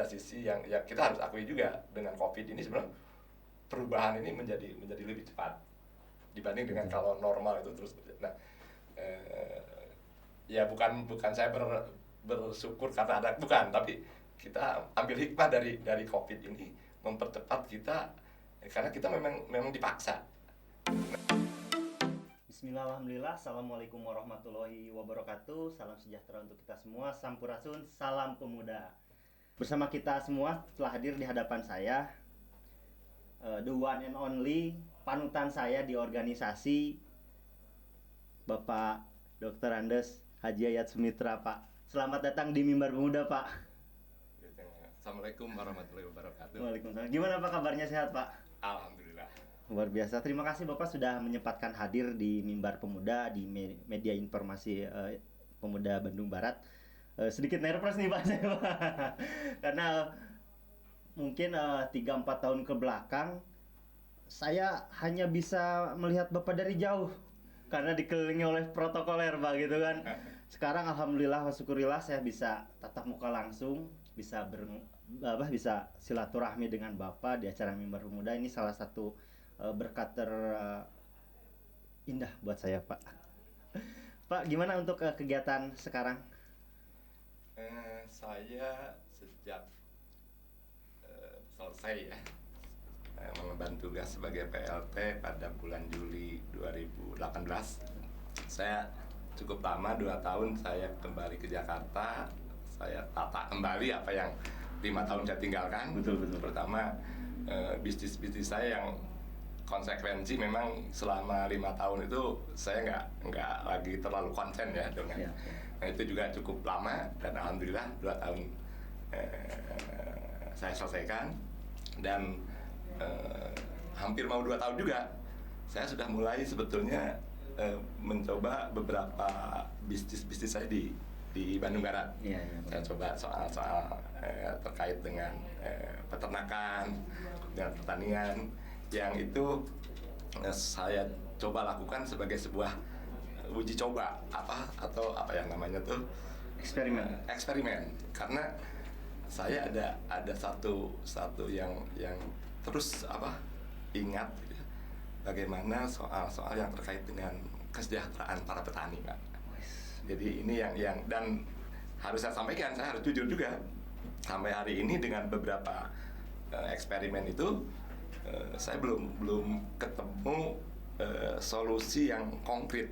sisi yang ya kita harus akui juga, dengan COVID ini sebenarnya perubahan ini menjadi lebih cepat dibanding dengan kalau normal itu terus. Nah, ya bukan saya bersyukur karena ada, bukan, tapi kita ambil hikmah dari COVID ini mempercepat kita karena kita memang dipaksa. Bismillah, alhamdulillah, assalamualaikum warahmatullahi wabarakatuh. Salam sejahtera untuk kita semua. Sampurasun, salam pemuda. Bersama kita semua telah hadir di hadapan saya, the one and only panutan saya di organisasi, Bapak Dr. Andes Haji Ayat Sumitra, Pak. Selamat datang di Mimbar Pemuda, Pak. Assalamualaikum warahmatullahi wabarakatuh. Waalaikumsalam. Gimana Pak, kabarnya, sehat Pak? Alhamdulillah. Luar biasa. Terima kasih Bapak sudah menyempatkan hadir di Mimbar Pemuda, di media informasi Pemuda Bandung Barat. Sedikit nervous nih Pak saya, Pak. Karena mungkin 3-4 tahun ke belakang saya hanya bisa melihat Bapak dari jauh karena dikelilingi oleh protokoler, Pak, gitu kan. Sekarang alhamdulillah wa syukurillah saya bisa tatap muka langsung, bisa bisa silaturahmi dengan Bapak di acara Mimbar Pemuda. Ini salah satu berkat indah buat saya, Pak. Pak, gimana untuk kegiatan sekarang? Saya sejak selesai ya mengemban tugas sebagai PLT pada bulan Juli 2018. Saya cukup lama, 2 tahun saya kembali ke Jakarta. Saya tata kembali apa yang 5 tahun saya tinggalkan. Betul. Pertama, bisnis saya yang konsekuensi memang selama 5 tahun itu saya nggak lagi terlalu konsen ya dengan Nah, itu juga cukup lama dan alhamdulillah 2 tahun saya selesaikan dan hampir mau 2 tahun juga saya sudah mulai sebetulnya mencoba beberapa bisnis saya di Bandung Barat. Saya coba soal terkait dengan peternakan dan pertanian yang itu saya coba lakukan sebagai sebuah uji coba atau apa yang namanya tuh eksperimen karena saya ada satu yang terus ingat gitu, bagaimana soal yang terkait dengan kesejahteraan para petani, Pak. Jadi ini yang dan harus saya sampaikan, saya harus jujur juga sampai hari ini dengan beberapa eksperimen itu saya belum ketemu solusi yang konkret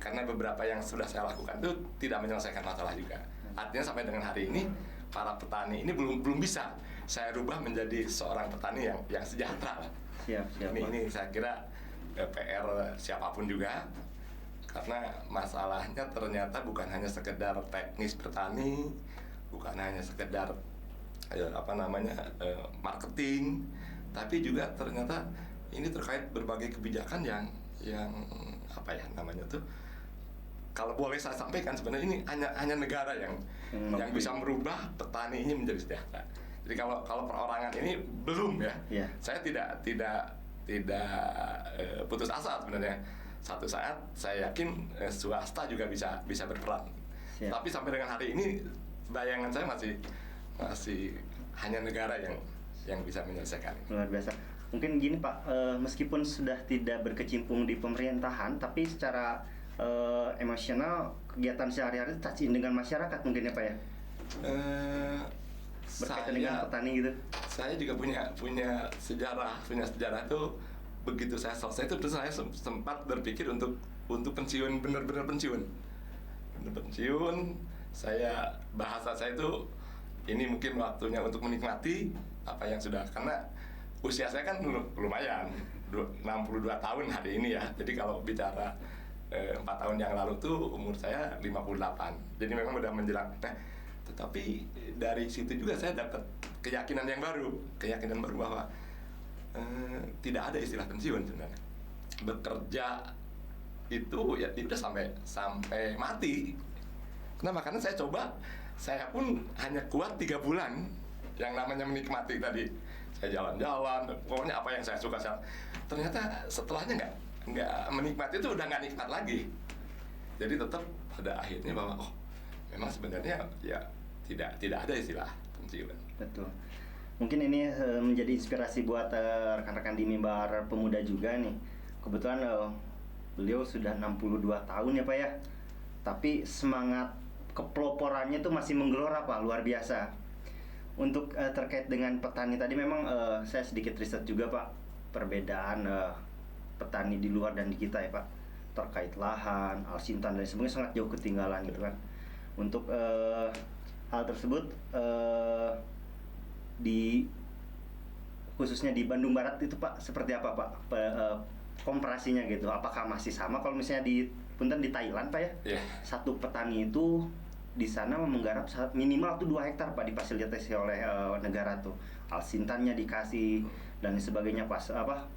karena beberapa yang sudah saya lakukan itu tidak menyelesaikan masalah juga. Artinya sampai dengan hari ini para petani ini belum bisa saya rubah menjadi seorang petani yang sejahtera. Siap. Ini saya kira PR siapapun juga karena masalahnya ternyata bukan hanya sekedar teknis bertani, bukan hanya sekedar marketing, tapi juga ternyata ini terkait berbagai kebijakan yang kalau boleh saya sampaikan sebenarnya ini hanya negara yang bisa merubah petani ini menjadi sejahtera. Jadi kalau perorangan ini belum ya. Saya tidak putus asa sebenarnya. Satu saat saya yakin swasta juga bisa berperan. Tapi sampai dengan hari ini bayangan saya masih hanya negara yang bisa menyelesaikan. Luar biasa. Mungkin gini Pak, meskipun sudah tidak berkecimpung di pemerintahan, tapi secara emosional kegiatan sehari-hari touching dengan masyarakat mungkin ya Pak ya? Berkaitan dengan petani gitu. Saya juga punya sejarah itu. Begitu saya selesai itu terus saya sempat berpikir untuk pensiun, benar-benar pensiun. Bahasa saya itu ini mungkin waktunya untuk menikmati apa yang sudah, karena usia saya kan lumayan 62 tahun hari ini ya. Jadi kalau bicara 4 tahun yang lalu tuh umur saya 58. Jadi memang udah menjelang. Nah, tetapi dari situ juga saya dapat keyakinan baru bahwa tidak ada istilah pensiun sebenarnya. Bekerja itu ya udah sampai mati. Kenapa? Karena saya pun hanya kuat 3 bulan yang namanya menikmati tadi. Saya jalan-jalan, pokoknya apa yang saya suka. Ternyata setelahnya nggak menikmati itu udah nggak nikmat lagi. Jadi tetap pada akhirnya bahwa memang sebenarnya ya tidak ada istilah pensiun. Betul. Mungkin ini menjadi inspirasi buat rekan-rekan di Mimbar Pemuda juga nih. Kebetulan beliau sudah 62 tahun ya Pak ya. Tapi semangat kepeloporannya itu masih menggelora Pak, luar biasa. Untuk terkait dengan petani tadi memang saya sedikit riset juga Pak, perbedaan petani di luar dan di kita ya Pak, terkait lahan, alsintan dan sebagainya sangat jauh ketinggalan gitu kan. Untuk hal tersebut di khususnya di Bandung Barat itu Pak seperti apa Pak komparasinya gitu? Apakah masih sama kalau misalnya di punten di Thailand Pak ya? Yeah. Satu petani itu di sana menggarap minimal tuh 2 hektar Pak, difasilitasi oleh negara tuh. Alsintannya dikasih dan sebagainya, pas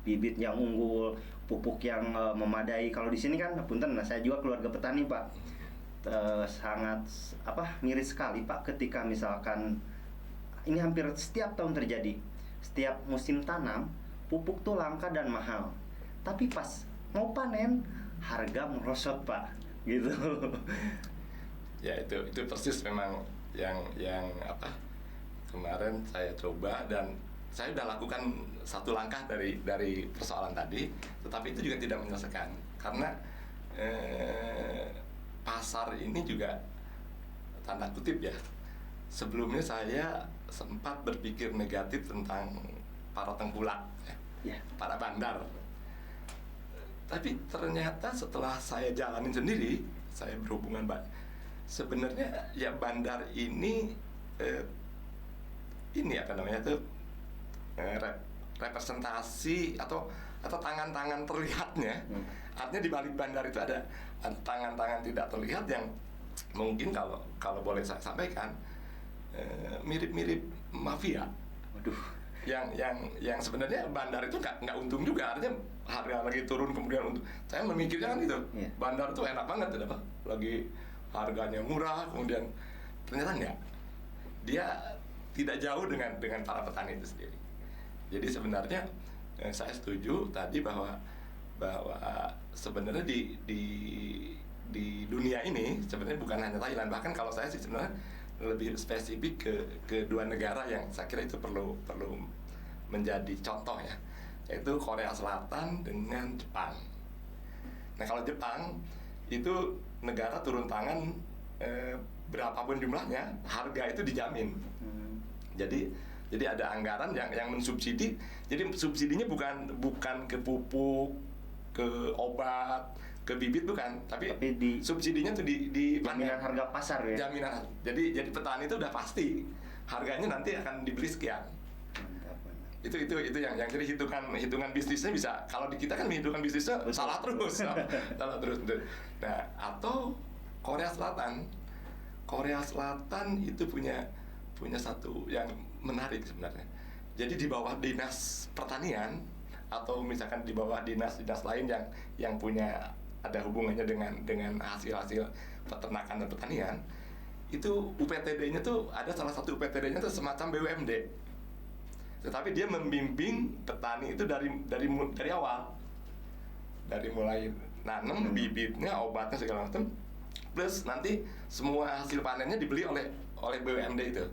bibit yang unggul, pupuk yang memadai. Kalau di sini kan punten, saya juga keluarga petani Pak. Sangat miris sekali Pak ketika misalkan ini hampir setiap tahun terjadi. Setiap musim tanam, pupuk tuh langka dan mahal. Tapi pas mau panen, harga merosot Pak, gitu. Ya itu persis memang yang kemarin saya coba, dan saya sudah lakukan satu langkah dari persoalan tadi, tetapi itu juga tidak menyelesaikan karena pasar ini juga tanda kutip ya. Sebelumnya saya sempat berpikir negatif tentang para tengkulak, para bandar. Tapi ternyata setelah saya jalanin sendiri, saya berhubungan sebenarnya ya bandar ini representasi atau tangan-tangan terlihatnya. Artinya di balik bandar itu ada tangan-tangan tidak terlihat yang mungkin kalau boleh saya sampaikan mirip-mirip mafia. Waduh. Yang sebenarnya bandar itu nggak untung juga, artinya harga lagi turun kemudian untung. Saya memikirnya kan gitu, bandar itu enak banget, lagi harganya murah, kemudian ternyata enggak. Dia tidak jauh dengan para petani itu sendiri. Jadi sebenarnya saya setuju tadi bahwa sebenarnya di dunia ini sebenarnya bukan hanya Thailand, bahkan kalau saya sih sebenarnya lebih spesifik ke dua negara yang saya kira itu perlu menjadi contoh ya, yaitu Korea Selatan dengan Jepang. Nah kalau Jepang itu negara turun tangan berapapun jumlahnya, harga itu dijamin. Jadi ada anggaran yang mensubsidi. Jadi subsidinya bukan ke pupuk, ke obat, ke bibit, bukan, tapi subsidinya tuh di jaminan harga pasar ya. Jaminan. Jadi petani itu udah pasti harganya nanti akan dibeli sekian. Itu yang jadi hitungan bisnisnya bisa, kalau di kita kan hitungan bisnisnya salah terus. Nah, atau Korea Selatan itu punya satu yang menarik sebenarnya. Jadi di bawah dinas pertanian atau misalkan di bawah dinas lain yang punya ada hubungannya dengan hasil peternakan dan pertanian, itu UPTD-nya tuh ada salah satu UPTD-nya tuh semacam BUMD. Tetapi dia membimbing petani itu dari awal, dari mulai nanam, bibitnya, obatnya segala macam, plus nanti semua hasil panennya dibeli oleh BUMD itu.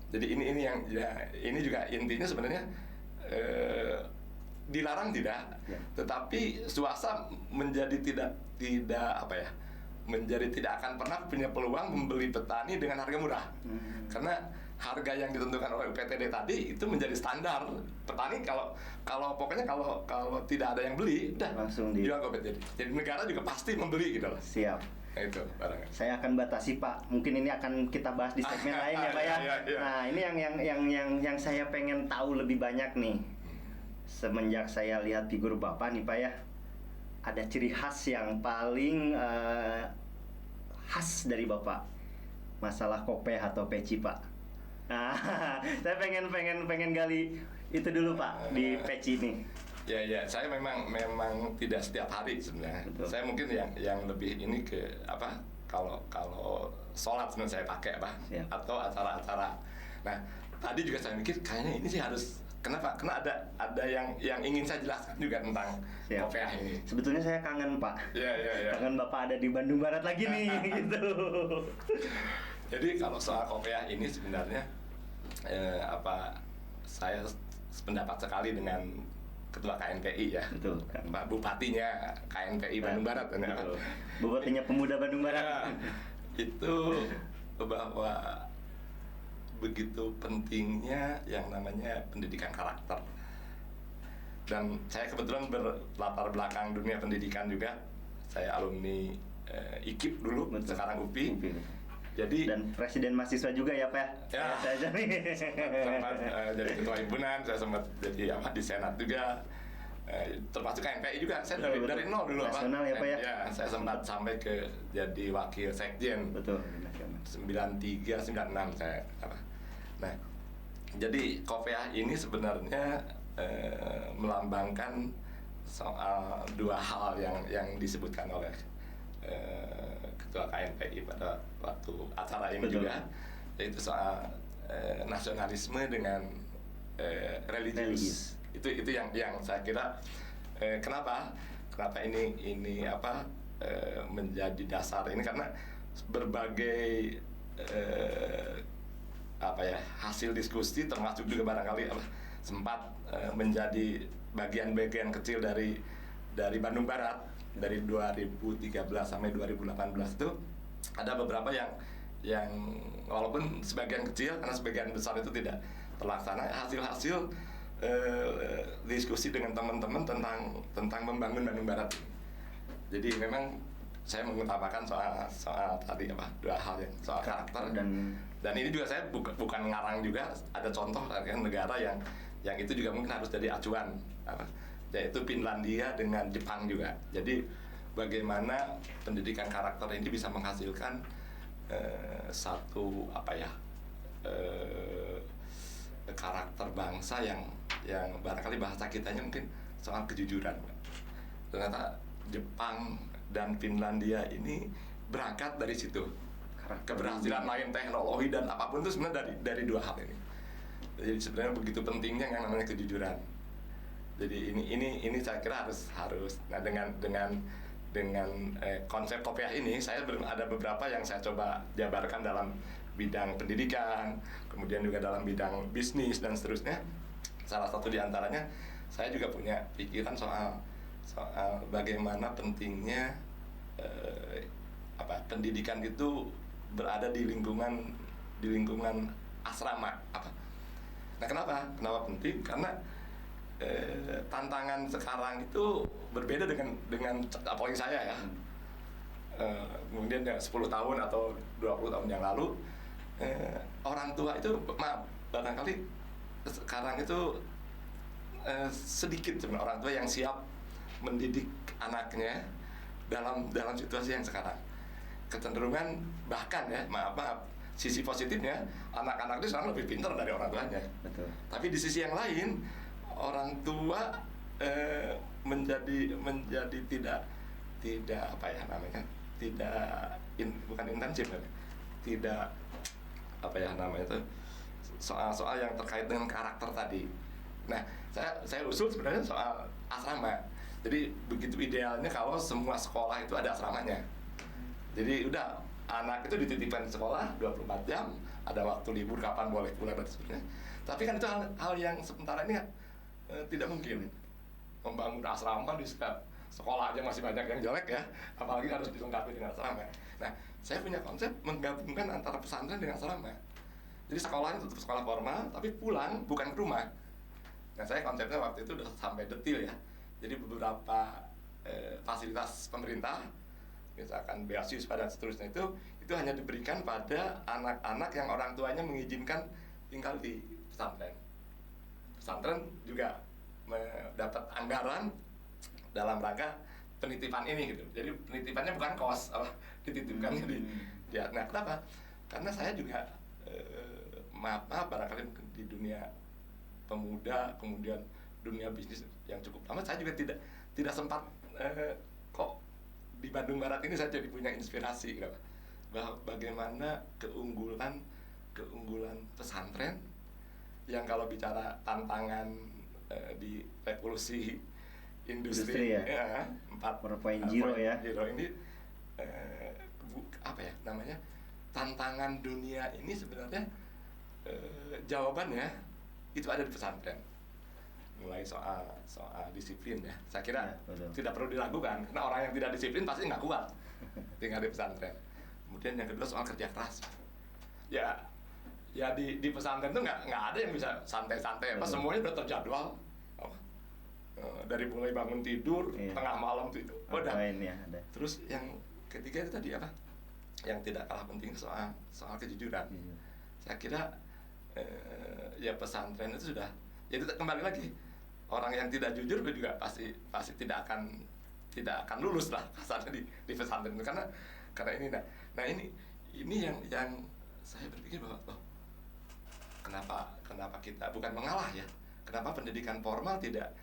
Jadi ini yang ya, ini juga intinya sebenarnya dilarang tidak, tetapi swasta menjadi tidak menjadi tidak akan pernah punya peluang membeli petani dengan harga murah, karena harga yang ditentukan oleh UPTD tadi itu menjadi standar petani. Kalau pokoknya kalau tidak ada yang beli, udah langsung jual ke UPTD. Jadi negara juga pasti membeli gitu loh. Siap. Nah, itu barangkali. Saya akan batasi Pak. Mungkin ini akan kita bahas di segmen lain ya Pak ya. Iya. Nah ini yang saya pengen tahu lebih banyak nih. Semenjak saya lihat figur Bapak nih Pak ya, ada ciri khas yang paling khas dari Bapak, masalah kopeh atau peci Pak. Nah, saya pengen gali itu dulu Pak di peci ini. Ya, saya memang tidak setiap hari sebenarnya. Betul. Saya mungkin yang lebih ini ke kalau sholat sebenarnya saya pakai atau acara-acara. Nah, tadi juga saya mikir kayaknya ini sih harus. Kenapa? Karena ada yang ingin saya jelaskan juga tentang kopiah ini. Sebetulnya saya kangen Pak. Iya. Kangen Bapak ada di Bandung Barat lagi nih gitu. Jadi kalau soal kopiah ini sebenarnya saya sependapat sekali dengan Ketua KNPI ya, Betul kan. Pak Bupatinya KNPI Bandung Barat kan ya. Betul. Bupatinya Pemuda Bandung Barat. Ya, itu bahwa begitu pentingnya yang namanya pendidikan karakter. Dan saya kebetulan berlatar belakang dunia pendidikan juga. Saya alumni IKIP dulu, Betul. sekarang UPI. UPI. Jadi Dan presiden mahasiswa juga ya Pak ya, saya sempat jadi ketua himpunan, saya sempat jadi di senat juga, termasuk KNPI juga. Saya dari nol dulu nasional ya Pak ya. Ya, saya sempat sampai ke jadi wakil sekjen. Betul. 93, 96 saya Nah, jadi kopiah ini sebenarnya melambangkan soal dua hal yang disebutkan oleh Ketua KNPI pada waktu acara ini. Betul. Juga, yaitu soal nasionalisme dengan religius. Itu yang saya kira kenapa ini menjadi dasar ini, karena berbagai hasil diskusi termasuk juga barangkali sempat menjadi bagian-bagian kecil dari Bandung Barat dari 2013 sampai 2018 itu ada beberapa yang walaupun sebagian kecil, karena sebagian besar itu tidak terlaksana, hasil-hasil diskusi dengan teman-teman tentang membangun Bandung Barat. Jadi memang saya mengutamakan soal tadi dua hal yang soal karakter, dan ini juga saya bukan ngarang juga, ada contoh kan negara yang itu juga mungkin harus jadi acuan, yaitu Finlandia dengan Jepang juga. Jadi bagaimana pendidikan karakter ini bisa menghasilkan satu karakter bangsa yang barangkali bahasa kitanya mungkin soal kejujuran. Ternyata Jepang dan Finlandia ini berangkat dari situ. Keberhasilan lain teknologi dan apapun itu sebenarnya dari dua hal ini. Jadi sebenarnya begitu pentingnya yang namanya kejujuran. Jadi ini saya kira harus. Nah, dengan konsep kopiah ini, saya ada beberapa yang saya coba jabarkan dalam bidang pendidikan, kemudian juga dalam bidang bisnis dan seterusnya. Salah satu diantaranya, saya juga punya pikiran soal bagaimana pentingnya pendidikan itu berada di lingkungan asrama. Nah, kenapa penting? Karena tantangan sekarang itu berbeda dengan apalagi saya ya. Kemudian 10 tahun atau 20 tahun yang lalu, orang tua itu barangkali sekarang itu sedikit sebenarnya orang tua yang siap mendidik anaknya dalam situasi yang sekarang. Kecenderungan bahkan ya, maaf, sisi positifnya anak-anak itu sekarang lebih pintar dari orang tuanya. Betul. Tapi di sisi yang lain, orang tua menjadi tidak bukan intensif, tidak soal yang terkait dengan karakter tadi. Nah, saya usul sebenarnya soal asrama. Jadi begitu idealnya kalau semua sekolah itu ada asramanya. Jadi udah anak itu dititipkan di sekolah 24 jam, ada waktu libur kapan boleh pulang dan sebagainya. Tapi kan itu hal yang sementara ini tidak mungkin. Membangun asrama di setiap sekolah aja masih banyak yang jelek ya, apalagi harus dilengkapi dengan asrama. Nah, saya punya konsep menggabungkan antara pesantren dengan asrama. Jadi sekolahnya tetap sekolah formal, tapi pulang bukan ke rumah. Nah, saya konsepnya waktu itu udah sampai detil ya. Jadi beberapa fasilitas pemerintah, misalkan beasiswa dan seterusnya itu hanya diberikan pada anak-anak yang orang tuanya mengizinkan tinggal di pesantren. Pesantren juga mendapat anggaran dalam rangka penitipan ini gitu. Jadi penitipannya bukan kos, dititipkannya di. Nah, kenapa? Karena saya juga maaf barangkali di dunia pemuda, kemudian dunia bisnis yang cukup lama, saya juga tidak sempat kok di Bandung Barat ini saya jadi punya inspirasi gitu. Bagaimana keunggulan pesantren yang kalau bicara tantangan di revolusi industri ya, 4.0 ya. Ini namanya tantangan dunia ini sebenarnya jawabannya itu ada di pesantren. Mulai soal disiplin ya, saya kira tidak perlu diragukan karena orang yang tidak disiplin pasti nggak kuat tinggal di pesantren. Kemudian yang kedua soal kerja keras. Ya di pesantren tuh nggak ada yang bisa santai-santai, semuanya udah terjadwal. Dari mulai bangun tidur, tengah malam tidur, udah. Ada. Terus yang ketiga itu tadi apa? Yang tidak kalah penting soal kejujuran. Saya kira ya pesantren itu sudah, ya itu kembali lagi, orang yang tidak jujur juga pasti tidak akan lulus lah kasarnya di pesantren itu karena ini nah ini yang saya berpikir bahwa kenapa kita bukan mengalah ya, kenapa pendidikan formal tidak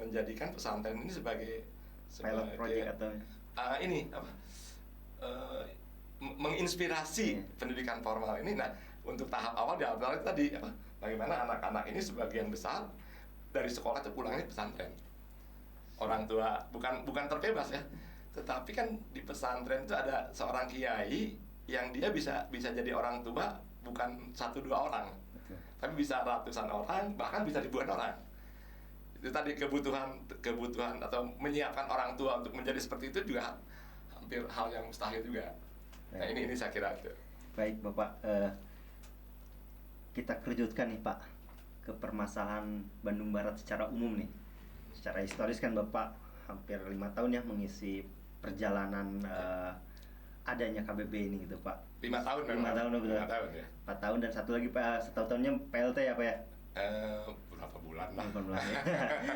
menjadikan pesantren ini sebagai pilot project atau ini apa menginspirasi pendidikan formal ini. Nah, untuk tahap awal di awal tadi apa, bagaimana anak-anak ini sebagian besar dari sekolah itu pulangnya pesantren. Orang tua bukan terbebas ya, tetapi kan di pesantren itu ada seorang kiai yang dia bisa jadi orang tua bukan 1-2 orang, tapi bisa ratusan orang, bahkan bisa ribuan orang. Itu tadi kebutuhan atau menyiapkan orang tua untuk menjadi seperti itu juga hampir hal yang mustahil juga. Nah ini saya kira itu. Baik Bapak, kita kerucutkan nih Pak ke permasalahan Bandung Barat secara umum nih. Secara historis kan Bapak hampir 5 tahun ya mengisi perjalanan adanya KBB ini gitu Pak. 5 tahun. 5 tahun betul. 5 tahun ya. 4 tahun dan satu lagi Pak, setahu tahunnya PLT ya Pak ya? Berapa bulan lah. Ya.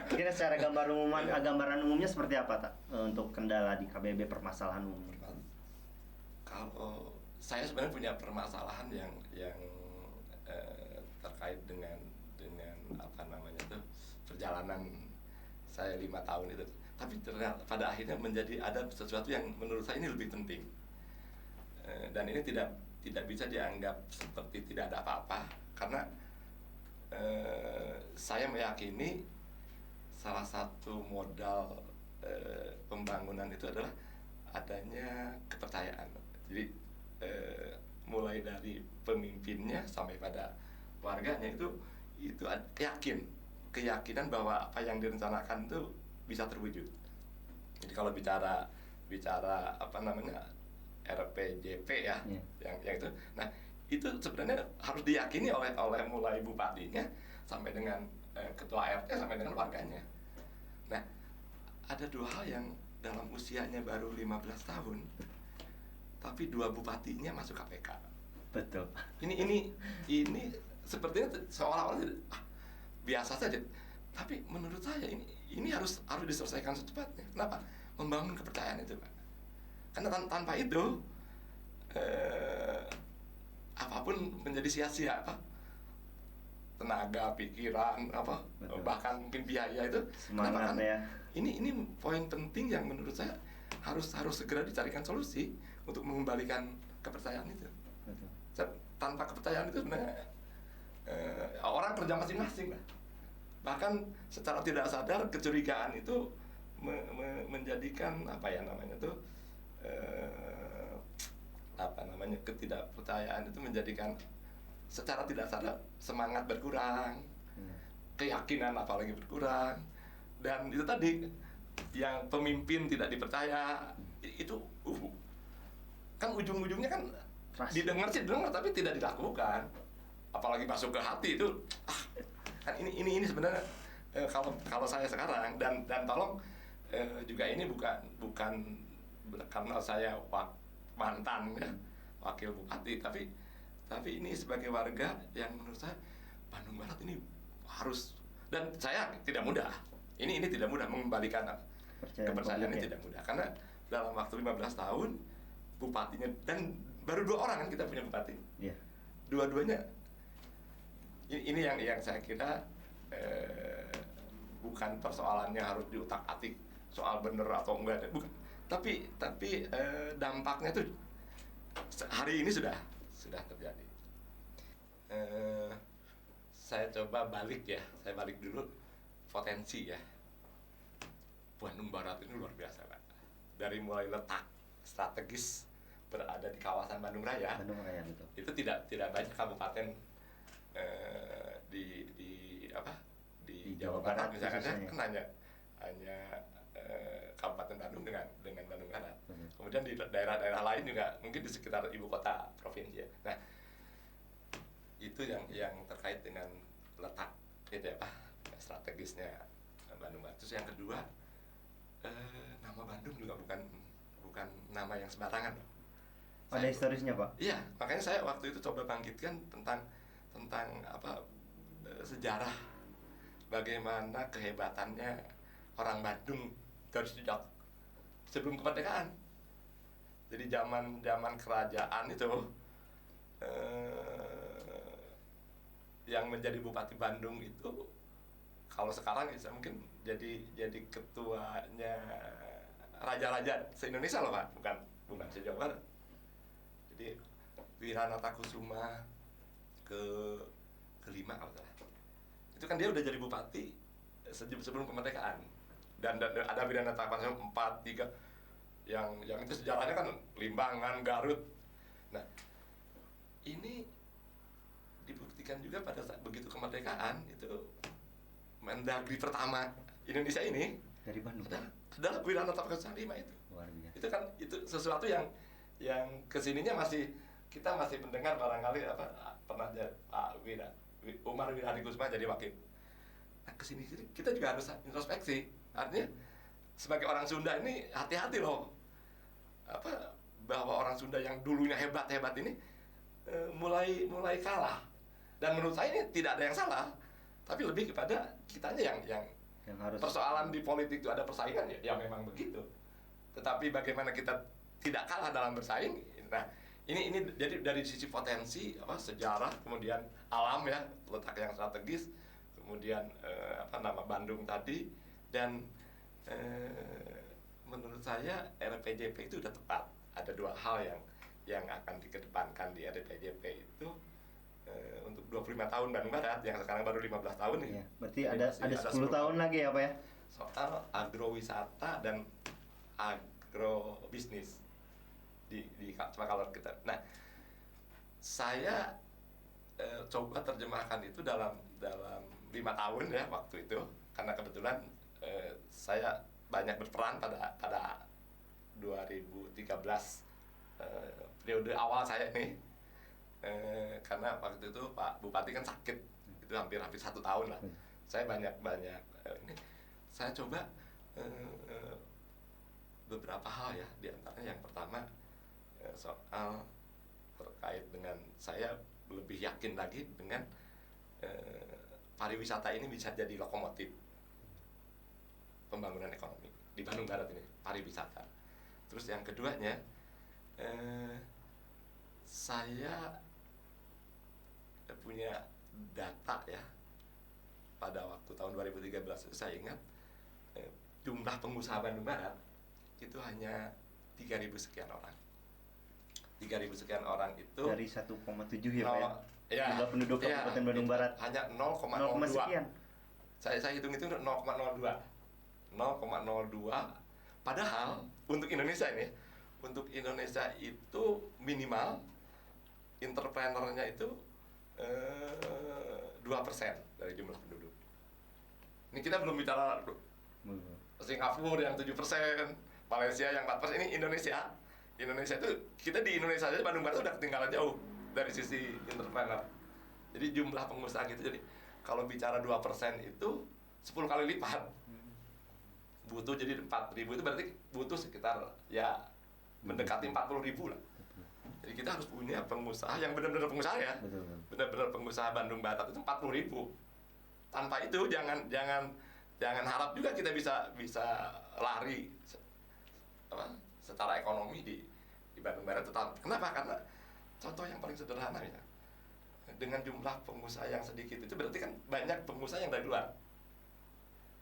Kira secara gambaran umumnya seperti apa Tak? Untuk kendala di KBB, permasalahan umumnya? Kalau saya sebenarnya punya permasalahan yang terkait dengan apa namanya tuh perjalanan saya 5 tahun itu. Tapi ternyata pada akhirnya ada sesuatu yang menurut saya ini lebih penting. Dan ini tidak bisa dianggap seperti tidak ada apa-apa karena saya meyakini salah satu modal pembangunan itu adalah adanya kepercayaan. Jadi mulai dari pemimpinnya sampai pada warganya itu keyakinan bahwa apa yang direncanakan itu bisa terwujud. Jadi kalau bicara apa namanya RPJP ya, yang itu, nah itu sebenarnya harus diyakini oleh mulai bupatinya sampai dengan ketua RT sampai dengan warganya. Nah, ada 2 hal yang dalam usianya baru 15 tahun, tapi 2 bupatinya masuk KPK. Betul. Ini sepertinya seolah-olah biasa saja. Tapi menurut saya ini harus diselesaikan secepatnya. Kenapa? Membangun kepercayaan itu, Pak. Karena tanpa itu apapun menjadi sia-sia, apa? Tenaga, pikiran, apa? Betul. Bahkan mungkin biaya itu. Semangat ya. Ini poin penting yang menurut saya harus segera dicarikan solusi untuk mengembalikan kepercayaan itu. Betul. Tanpa kepercayaan itu sebenarnya orang kerja masing-masing lah. Bahkan secara tidak sadar kecurigaan itu menjadikan ketidakpercayaan itu menjadikan secara tidak sadar semangat berkurang, keyakinan apalagi berkurang, dan itu tadi yang pemimpin tidak dipercaya itu kan ujung-ujungnya kan didengar tapi tidak dilakukan, apalagi masuk ke hati itu kan ini sebenarnya kalau saya sekarang dan tolong juga ini bukan karena saya mantan ya, wakil bupati, tapi ini sebagai warga yang menurut saya Bandung Barat ini harus, dan saya tidak mudah. Ini tidak mudah mengembalikan kepercayaan ini, tidak mudah karena dalam waktu 15 tahun bupatinya, dan baru 2 orang kan kita punya bupati. Yeah. Dua-duanya ini yang saya kira bukan persoalannya harus diutak-atik soal bener atau enggak, bukan. Tapi dampaknya tuh hari ini sudah terjadi. Saya coba balik dulu potensi ya. Bandung Barat ini luar biasa, Pak. Dari mulai letak strategis berada di kawasan Bandung Raya, Bandung Raya betul. itu tidak banyak kabupaten di apa di Jawa Barat misalkan ya, kan hanya Kabupaten Bandung dengan Bandung Barat. Kemudian di daerah-daerah lain juga mungkin di sekitar ibu kota provinsi ya. Nah, itu yang terkait dengan letak gitu ya Pak, strategisnya Bandung Barat. Terus yang kedua, nama Bandung juga bukan nama yang sembarangan. Ada historisnya Pak? Iya, makanya saya waktu itu coba bangkitkan tentang apa, sejarah bagaimana kehebatannya orang Bandung dari sejak sebelum kemerdekaan. Jadi zaman kerajaan itu yang menjadi Bupati Bandung itu kalau sekarang bisa mungkin jadi ketuanya raja-raja se-Indonesia loh Pak, bukan se-Jawa Barat. Jadi Wiranata Kusuma kelima kalau salah. Itu kan dia udah jadi bupati sebelum kemerdekaan. Dan ada Wiranata Kusuma 4, 3 yang itu sejarahnya kan Limbangan, Garut. Nah, ini dibuktikan juga pada saat begitu kemerdekaan itu Mendagri pertama Indonesia ini dari Bandung adalah Wiranata Kusuma 5 itu. Luar biasa. Itu kan itu sesuatu yang kesininya kita masih mendengar barangkali pernah Pak Umar Wiradi Kusuma jadi wakil. Nah, kesini kita juga harus introspeksi. Artinya sebagai orang Sunda ini hati-hati loh, bahwa orang Sunda yang dulunya hebat ini mulai kalah. Dan menurut saya ini tidak ada yang salah, tapi lebih kepada kitanya yang harus. Persoalan di politik itu ada persaingan ya memang begitu. Tetapi bagaimana kita tidak kalah dalam bersaing. Nah, ini jadi dari sisi potensi sejarah, kemudian alam ya, letak yang strategis, kemudian nama Bandung tadi, dan menurut saya RPJP itu sudah tepat. Ada dua hal yang akan dikedepankan di RPJP itu untuk 25 tahun Bandung Barat, yang sekarang baru 15 tahun nih. Iya, berarti ada 10 tahun lagi ya Pak ya? Soal agrowisata dan agrobisnis di kalau kita. Nah, saya coba terjemahkan itu dalam 5 tahun ya waktu itu, karena kebetulan saya banyak berperan pada 2013 periode awal saya nih, karena waktu itu Pak Bupati kan sakit, itu hampir 1 tahun lah. Saya banyak ini saya coba beberapa hal ya, diantaranya yang pertama soal terkait dengan saya lebih yakin lagi dengan pariwisata ini bisa jadi lokomotif pembangunan ekonomi di Bandung Barat ini, pariwisata. Terus yang keduanya, saya punya data ya, pada waktu tahun 2013 saya ingat jumlah pengusaha Bandung Barat itu hanya 3.000 sekian orang. 3.000 sekian orang itu dari 1,7 ya Pak ya? Ya, jumlah penduduk Kabupaten Bandung Barat hanya 0, sekian. Saya hitung itu 0,02. Padahal untuk Indonesia ini, untuk Indonesia itu minimal entrepreneurnya itu 2% dari jumlah penduduk. Ini kita belum bicara Singapura yang 7%, Malaysia yang 4%, ini Indonesia. Indonesia itu, kita di Indonesia aja Bandung Barat udah ketinggalan jauh dari sisi entrepreneur. Jadi jumlah pengusaha gitu, jadi kalau bicara 2% itu 10 kali lipat. Butuh jadi 4.000 itu berarti butuh sekitar ya mendekati 40.000 lah. Jadi kita harus punya pengusaha yang benar-benar pengusaha ya. Benar-benar pengusaha Bandung Barat itu 40.000. Tanpa itu jangan harap juga kita bisa lari secara ekonomi di Bandung Barat. Kenapa? Karena contoh yang paling sederhana ya, dengan jumlah pengusaha yang sedikit itu berarti kan banyak pengusaha yang dari luar.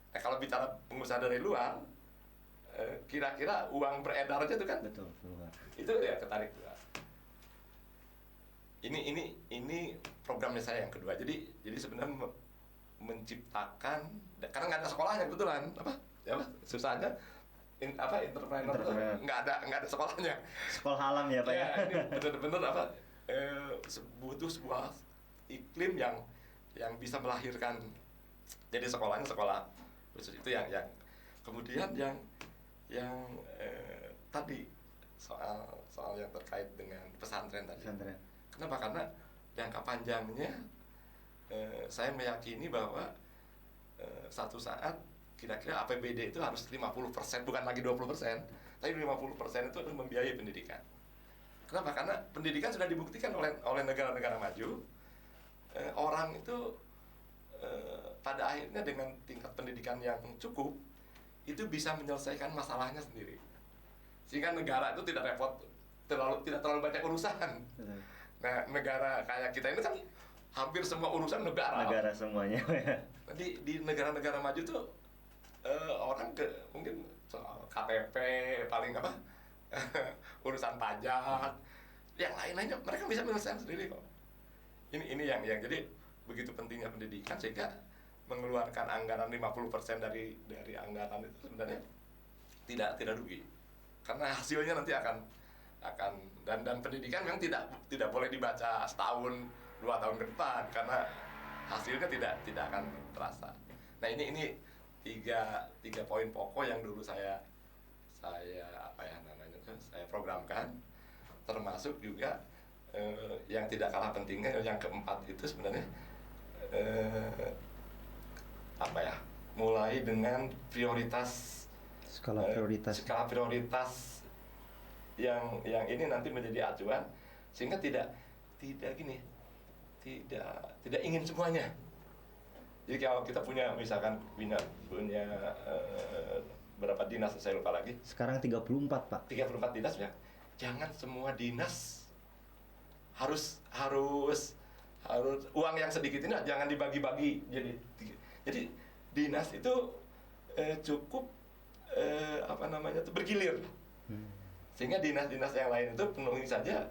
Nah, kalau bicara pengusaha dari luar, kira-kira uang beredar aja tuh kan? Betul, keluar. Itu ya ketarik keluar. Ini programnya saya yang kedua. Jadi sebenarnya menciptakan, karena nggak ada sekolahnya kebetulan, susahnya entrepreneur tuh Entrepreneur. nggak ada sekolahnya. Sekolah alam ya Pak ya. Ya, ini benar-benar butuh sebuah iklim yang bisa melahirkan. Jadi sekolahnya sekolah khusus itu yang kemudian yang tadi soal yang terkait dengan pesantren tadi. Pesantren. Kenapa? Karena jangka panjangnya saya meyakini bahwa satu saat kira-kira APBD itu harus 50%, bukan lagi 20%, tapi 50% itu adalah membiayai pendidikan. Kenapa? Karena pendidikan sudah dibuktikan oleh negara-negara maju, orang itu pada akhirnya dengan tingkat pendidikan yang cukup itu bisa menyelesaikan masalahnya sendiri, sehingga negara itu tidak terlalu banyak urusan. Nah, negara kayak kita ini kan hampir semua urusan negara Semuanya. di negara-negara maju tuh orang mungkin soal KTP paling apa urusan pajak, yang lain-lainnya mereka bisa menyelesaikan sendiri kok. Ini yang jadi begitu pentingnya pendidikan, sehingga mengeluarkan anggaran 50% dari anggaran itu sebenarnya tidak rugi, karena hasilnya nanti akan dan pendidikan memang tidak boleh dibaca setahun 2 tahun ke depan, karena hasilnya tidak akan terasa. Nah, ini tiga poin pokok yang dulu saya programkan, termasuk juga yang tidak kalah pentingnya yang keempat itu sebenarnya mulai dengan skala prioritas yang ini nanti menjadi acuan, sehingga tidak ingin semuanya. Jadi kalau kita misalkan punya berapa dinas, saya lupa lagi. Sekarang 34 Pak. 34 dinas ya. Jangan semua dinas harus uang yang sedikit ini jangan dibagi-bagi jadi dinas itu cukup bergilir, sehingga dinas-dinas yang lain itu penuhi saja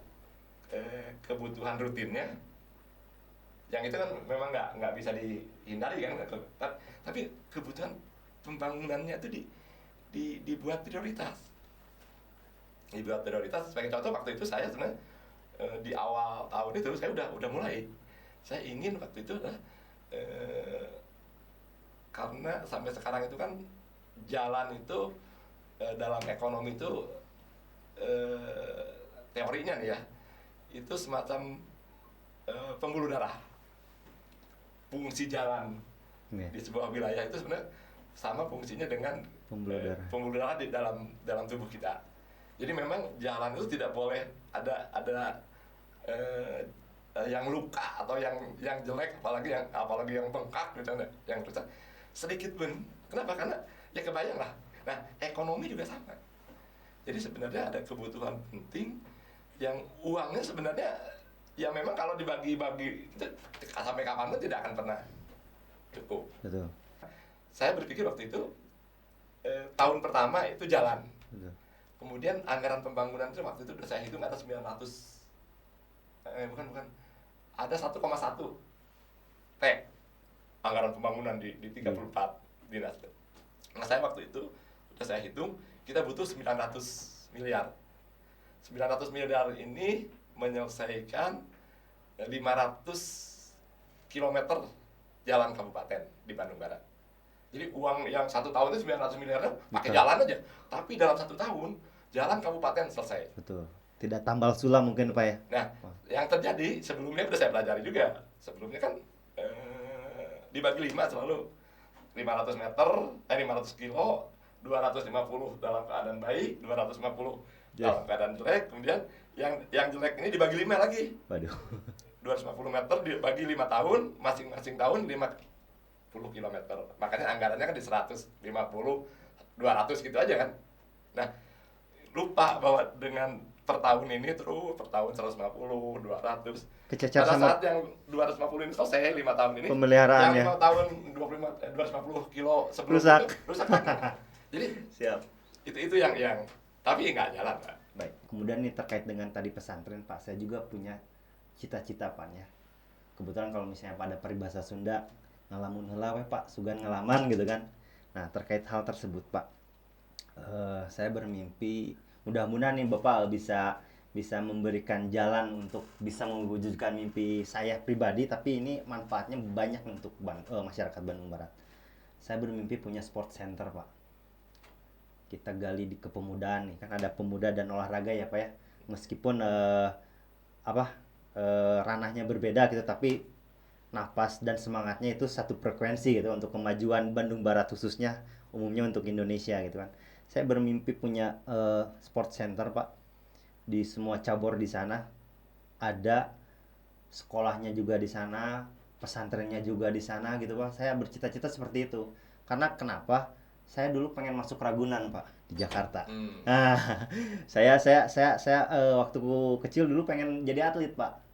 kebutuhan rutinnya, yang itu kan memang nggak bisa dihindari kan, tapi kebutuhan pembangunannya itu dibuat prioritas. Sebagai contoh, waktu itu saya sebenarnya di awal tahun itu saya udah mulai. Saya ingin waktu itu adalah karena sampai sekarang itu kan jalan itu dalam ekonomi itu teorinya nih ya, itu semacam pembuluh darah. Fungsi jalan di sebuah wilayah itu sebenarnya sama fungsinya dengan pembuluh darah di dalam tubuh kita. Jadi memang jalan itu tidak boleh ada yang luka atau yang jelek, apalagi yang bengkak misalnya, yang rusak sedikit pun. Kenapa? Karena ya kebayang lah. Nah, ekonomi juga sama. Jadi sebenarnya ada kebutuhan penting yang uangnya sebenarnya ya memang kalau dibagi-bagi itu sampai kapan pun tidak akan pernah cukup. Betul. Saya berpikir waktu itu tahun pertama itu jalan. Betul. Kemudian anggaran pembangunan itu waktu itu saya hitung ada 900 bukan ada 1,1 T anggaran pembangunan di 34 dinas. Nah, saya waktu itu udah saya hitung kita butuh 900 miliar. 900 miliar ini menyelesaikan 500 kilometer jalan kabupaten di Bandung Barat. Jadi uang yang 1 tahun itu 900 miliarnya pakai jalan aja. Tapi dalam 1 tahun jalan kabupaten selesai. Betul. Tidak tambal sulam mungkin Pak ya. Nah, yang terjadi sebelumnya udah saya pelajari juga. Sebelumnya kan dibagi 5 selalu 500 meter, 500 kilo, 250 dalam keadaan baik, 250 dalam keadaan jelek. Kemudian yang jelek ini dibagi 5 lagi. Waduh. 250 meter dibagi 5 tahun, masing-masing tahun 50 kilometer. Makanya anggarannya kan di 150, 200 gitu aja kan. Nah, lupa bahwa dengan per tahun ini terus per tahun 150, 200. Kececer pada sama saat yang 250 ini selesai 5 tahun ini, pemeliharaannya. yang 5 tahun 250 kilo sebelum Rusak. itu rusak lagi. Jadi Siap. itu yang tapi nggak jalan, Pak. Baik. Kemudian nih terkait dengan tadi pesantren Pak, saya juga punya cita-cita Pak ya. Kebetulan kalau misalnya pada peribahasa Sunda ngalamun heula we Pak, sugan ngalaman gitu kan. Nah, terkait hal tersebut Pak, Saya bermimpi mudah-mudahan nih Bapak bisa bisa memberikan jalan untuk bisa mewujudkan mimpi saya pribadi, tapi ini manfaatnya banyak untuk masyarakat Bandung Barat. Saya bermimpi punya sport center, Pak. Kita gali di kepemudaan nih, kan ada pemuda dan olahraga ya, Pak ya. Meskipun apa ranahnya berbeda gitu, tapi napas dan semangatnya itu satu frekuensi gitu untuk kemajuan Bandung Barat khususnya, umumnya untuk Indonesia gitu kan. Saya bermimpi punya sport center, Pak, di semua cabur di sana ada, sekolahnya juga di sana, pesantrennya juga di sana gitu Pak. Saya bercita-cita seperti itu. Karena kenapa? Saya dulu pengen masuk Ragunan Pak di Jakarta. Hmm. Nah, waktu kecil dulu pengen jadi atlet Pak.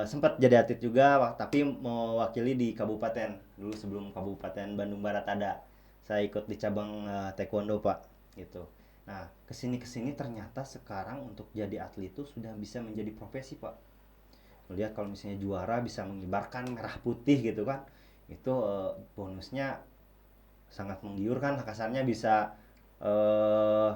Sempat jadi atlet juga, tapi mewakili di kabupaten dulu sebelum Kabupaten Bandung Barat ada. Saya ikut di cabang taekwondo Pak, gitu. Nah, kesini ternyata sekarang untuk jadi atlet itu sudah bisa menjadi profesi Pak. Melihat kalau misalnya juara bisa mengibarkan merah putih gitu kan, itu bonusnya sangat menggiurkan, kasarnya bisa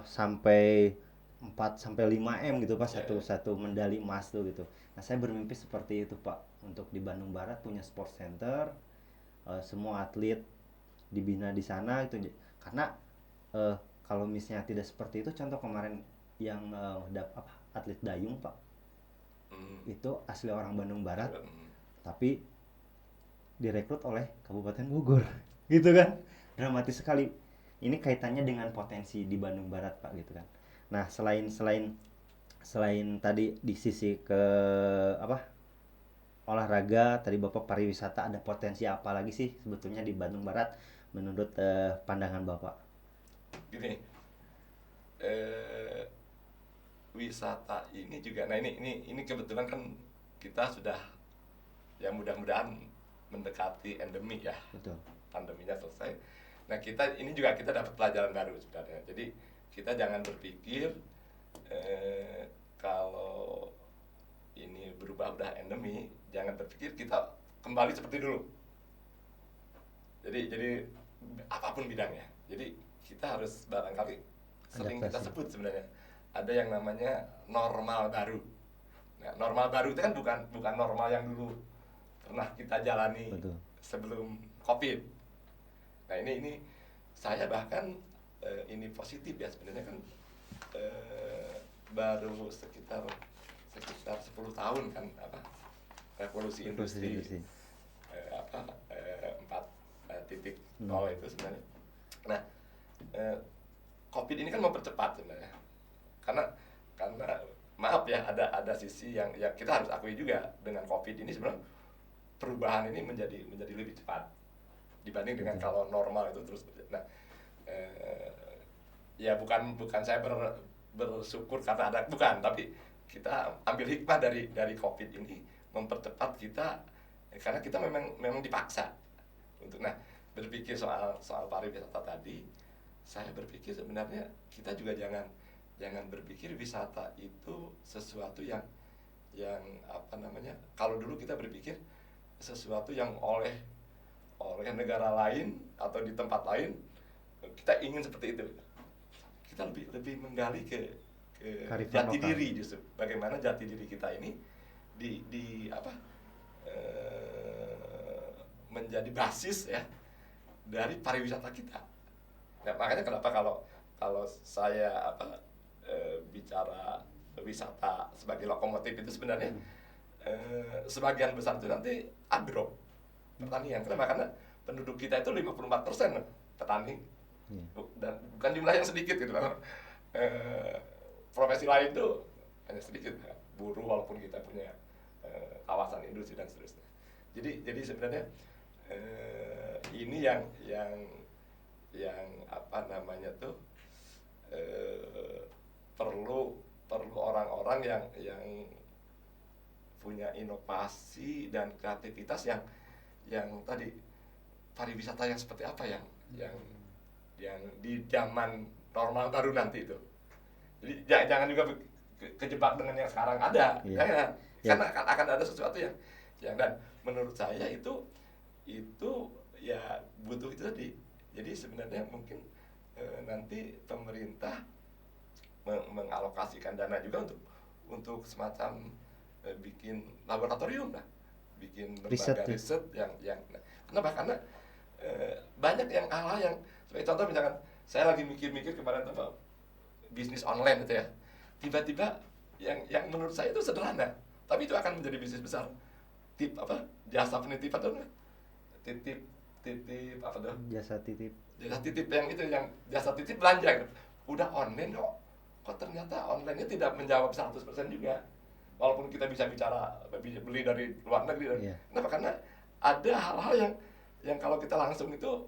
sampai 4 sampai 5 M gitu Pak, satu medali emas tuh gitu. Nah, saya bermimpi seperti itu Pak, untuk di Bandung Barat punya sport center, semua atlet dibina di sana itu. Karena eh, kalau misalnya tidak seperti itu, contoh kemarin yang atlet dayung Pak, itu asli orang Bandung Barat, tapi direkrut oleh Kabupaten Bogor gitu kan, dramatis sekali. Ini kaitannya dengan potensi di Bandung Barat Pak gitu kan. Nah, selain selain selain tadi di sisi ke apa olahraga, tadi Bapak pariwisata, ada potensi apa lagi sih sebetulnya di Bandung Barat menurut pandangan Bapak? Gini, eh, wisata ini juga, nah ini kebetulan kan kita sudah, ya mudah-mudahan mendekati endemi ya, Betul. pandeminya selesai. Nah, ini juga kita dapat pelajaran baru sebenarnya. Jadi kita jangan berpikir kalau ini berubah udah endemi, jangan berpikir kita kembali seperti dulu. Jadi apapun bidangnya. Jadi kita harus barangkali sering kita sebut sebenarnya ada yang namanya normal baru. Nah, normal baru itu kan bukan normal yang dulu pernah kita jalani. Betul. Sebelum COVID. Nah, ini saya bahkan ini positif ya sebenarnya kan, baru sekitar 10 tahun kan revolusi industri 4.0 itu sebenarnya. Nah, COVID ini kan mempercepat sebenarnya. Karena maaf ya, ada sisi yang kita harus akui juga, dengan COVID ini sebenarnya perubahan ini menjadi lebih cepat dibanding dengan kalau normal itu terus. Nah, ya bukan saya bersyukur karena ada, bukan, tapi kita ambil hikmah dari COVID ini mempercepat kita, karena kita memang dipaksa untuk berpikir soal pariwisata tadi. Saya berpikir sebenarnya kita juga jangan berpikir wisata itu sesuatu yang apa namanya, kalau dulu kita berpikir sesuatu yang oleh negara lain atau di tempat lain kita ingin seperti itu. Kita lebih menggali ke jati diri, justru bagaimana jati diri kita ini menjadi basis ya dari pariwisata kita. Nah, makanya kenapa kalau saya bicara wisata sebagai lokomotif itu sebenarnya sebagian besar itu nanti agro pertanian. Kenapa? Karena penduduk kita itu 54% petani, dan bukan jumlah yang sedikit gitu. Profesi lain tuh hanya sedikit, buruh, walaupun kita punya kawasan industri dan seterusnya. Jadi sebenarnya ini yang apa namanya tuh perlu orang-orang yang punya inovasi dan kreativitas yang tadi pariwisata yang seperti apa yang di zaman normal baru nanti itu. Jadi jangan juga kejebak dengan yang sekarang ada. Karena akan ada sesuatu yang dan menurut saya itu ya butuh itu tadi. Jadi sebenarnya mungkin nanti pemerintah mengalokasikan dana juga untuk semacam bikin laboratorium lah, bikin lembaga riset yang kenapa? Karena banyak hal yang sebagai contoh misalkan saya lagi mikir-mikir kemarin apa bisnis online gitu ya, tiba-tiba yang menurut saya itu sederhana tapi itu akan menjadi bisnis besar, jasa penitipan tuh, titip apa tuh, jasa titip yang jasa titip belanja gitu. Udah online kok ternyata online-nya tidak menjawab 100% juga walaupun kita bisa bicara beli dari luar negeri. Kenapa? Karena ada hal-hal yang kalau kita langsung itu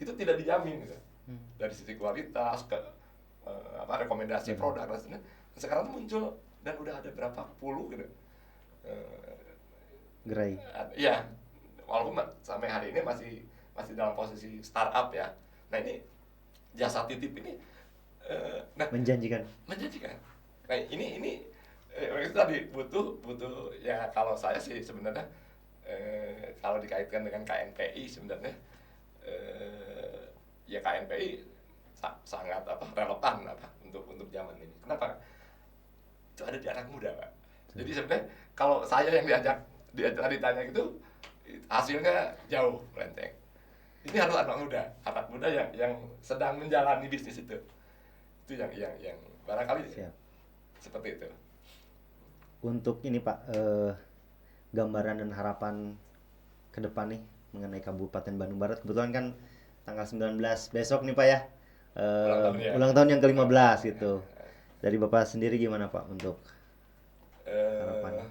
tidak dijamin gitu. Dari sisi kualitas ke rekomendasi produk dan sebagainya. Sekarang tuh muncul dan udah ada berapa puluh gitu. Gerai. Iya. Walaupun sampai hari ini masih dalam posisi startup ya. Nah ini jasa titip ini menjanjikan. Nah ini itu tadi butuh ya, kalau saya sih sebenarnya kalau dikaitkan dengan KNPI sebenarnya ya KNPI sangat relevan untuk zaman ini. Kenapa? Itu ada di anak muda, Pak. Jadi sebenarnya kalau saya yang ditanya gitu hasilnya jauh melenceng. Ini harus anak muda yang sedang menjalani bisnis itu yang barangkali seperti itu. Untuk ini Pak, gambaran dan harapan ke depan nih mengenai Kabupaten Bandung Barat, kebetulan kan tanggal 19 besok nih Pak ya, ulang tahun yang ke-15 gitu. Dari Bapak sendiri gimana Pak untuk harapannya?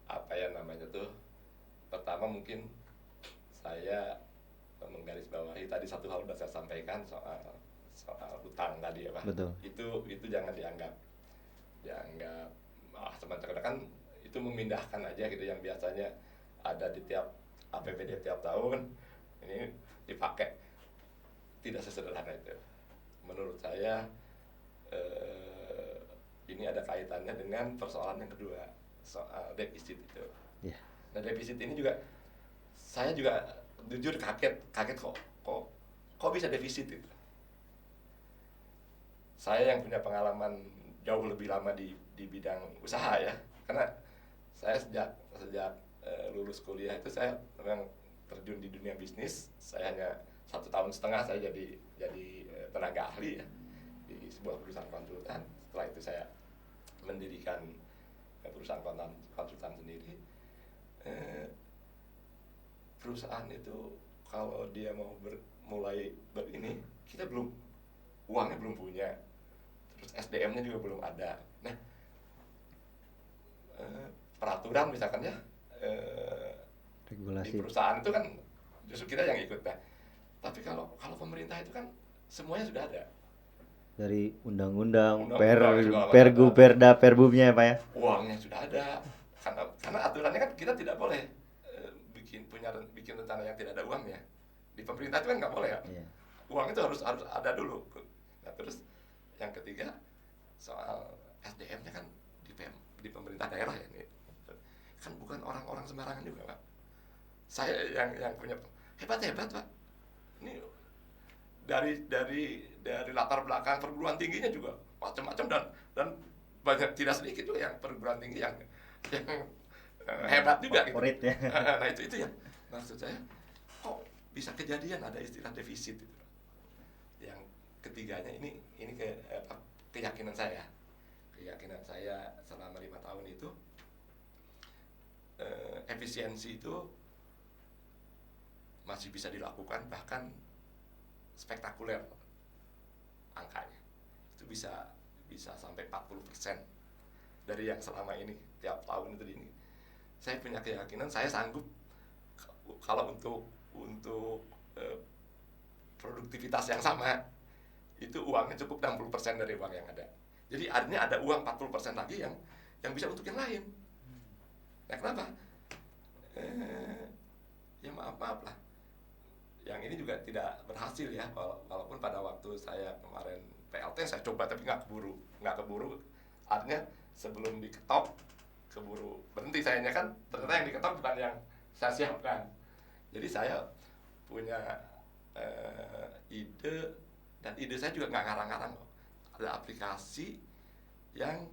Apa ya namanya tuh, pertama mungkin saya menggarisbawahi tadi satu hal sudah saya sampaikan soal hutang tadi ya Pak. Betul. Itu jangan dianggap semacam kan itu memindahkan aja gitu yang biasanya ada di tiap APBD tiap tahun ini dipakai, tidak sesederhana itu. Menurut saya ini ada kaitannya dengan persoalan yang kedua, soal defisit itu. Yeah. Nah defisit ini juga saya juga jujur kaget kok bisa defisit itu. Saya yang punya pengalaman jauh lebih lama di bidang usaha ya, karena saya sejak lulus kuliah itu saya memang terjun di dunia bisnis. Saya hanya 1,5 tahun saya jadi tenaga ahli ya di sebuah perusahaan konsultan. Setelah itu saya mendirikan perusahaan konsultan sendiri. Perusahaan itu kalau dia mau mulai ini, kita uangnya belum punya, terus SDM-nya juga belum ada. Nah, peraturan misalkan ya, regulasi di perusahaan itu kan justru kita yang ikut. Nah, tapi kalau pemerintah itu kan semuanya sudah ada. Dari undang-undang, pergu, perda, perbumnya ya Pak ya. Uangnya sudah ada. Karena aturannya kan kita tidak boleh bikin rencana yang tidak ada uangnya. Di pemerintah itu kan nggak boleh ya. Yeah. Uang itu harus ada dulu. Nah, terus yang ketiga soal SDM-nya kan di pemerintah daerah ya ini. Kan bukan orang-orang sembarangan juga Pak. Saya yang punya hebat Pak. Ini dari latar belakang perguruan tingginya juga macam-macam dan banyak, tidak sedikit juga yang perguruan tinggi yang hebat juga gitu. Ya. Nah itu ya maksud saya, kok bisa kejadian ada istilah defisit itu. Yang ketiganya ini keyakinan saya selama 5 tahun itu efisiensi itu masih bisa dilakukan, bahkan spektakuler angkanya. Itu bisa sampai 40% dari yang selama ini tiap tahun itu ini. Saya punya keyakinan saya sanggup kalau untuk produktivitas yang sama itu uangnya cukup 60% dari uang yang ada. Jadi artinya ada uang 40% lagi yang bisa untuk yang lain. Nah kenapa? Ya maaf lah. Yang ini juga tidak berhasil ya, walaupun pada waktu saya kemarin PLT saya coba tapi nggak keburu. Artinya sebelum diketok keburu berhenti sayanya kan, ternyata yang diketok bukan yang saya siapkan. Jadi saya punya ide Dan ide saya juga nggak ngarang-ngarang kok. Ada aplikasi yang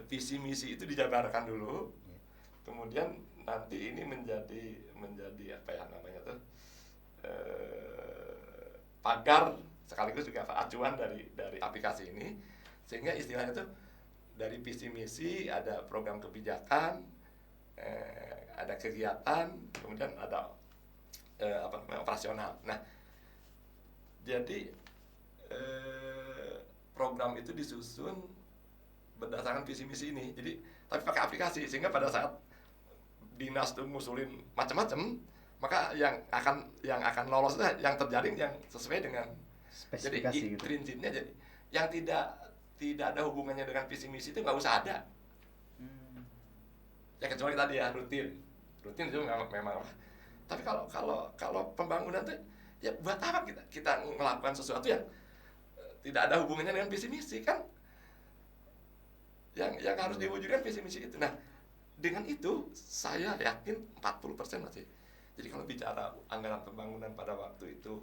visi misi itu dijabarkan dulu, kemudian nanti ini menjadi apa ya namanya tuh, pagar sekaligus juga acuan dari aplikasi ini, sehingga istilahnya tuh dari visi misi ada program kebijakan, ada kegiatan, kemudian ada apa namanya, operasional. Nah, jadi program itu disusun berdasarkan visi misi ini. Jadi tapi pakai aplikasi, sehingga pada saat dinas tuh ngusulin macam-macam, maka yang akan lolos yang terjaring yang sesuai dengan Spesifikasi jadi gitu. prinsipnya. Jadi yang tidak ada hubungannya dengan visi misi itu nggak usah ada. Ya kecuali tadi ya rutin itu memang apa. Tapi kalau pembangunan tuh ya buat apa kita melakukan sesuatu yang tidak ada hubungannya dengan visi misi kan? Yang harus diwujudkan visi misi itu. Nah, dengan itu saya yakin 40% masih. Jadi kalau bicara anggaran pembangunan pada waktu itu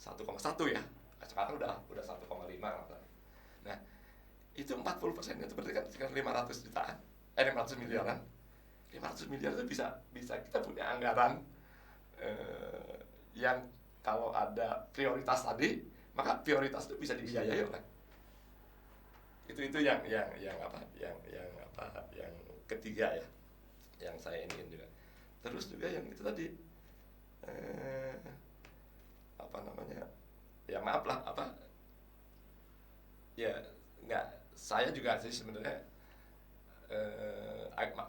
1,1 ya, sekarang udah 1,5. Nah, itu 40% itu berarti kan sekitar 500 jutaan, 500 miliaran. 500 miliar itu bisa kita punya anggaran yang kalau ada prioritas tadi, maka prioritas itu bisa dibiayai oleh itu yang ketiga ya, yang saya ingin juga. Terus juga yang itu tadi apa namanya, ya maaf lah apa ya, nggak, saya juga sih sebenarnya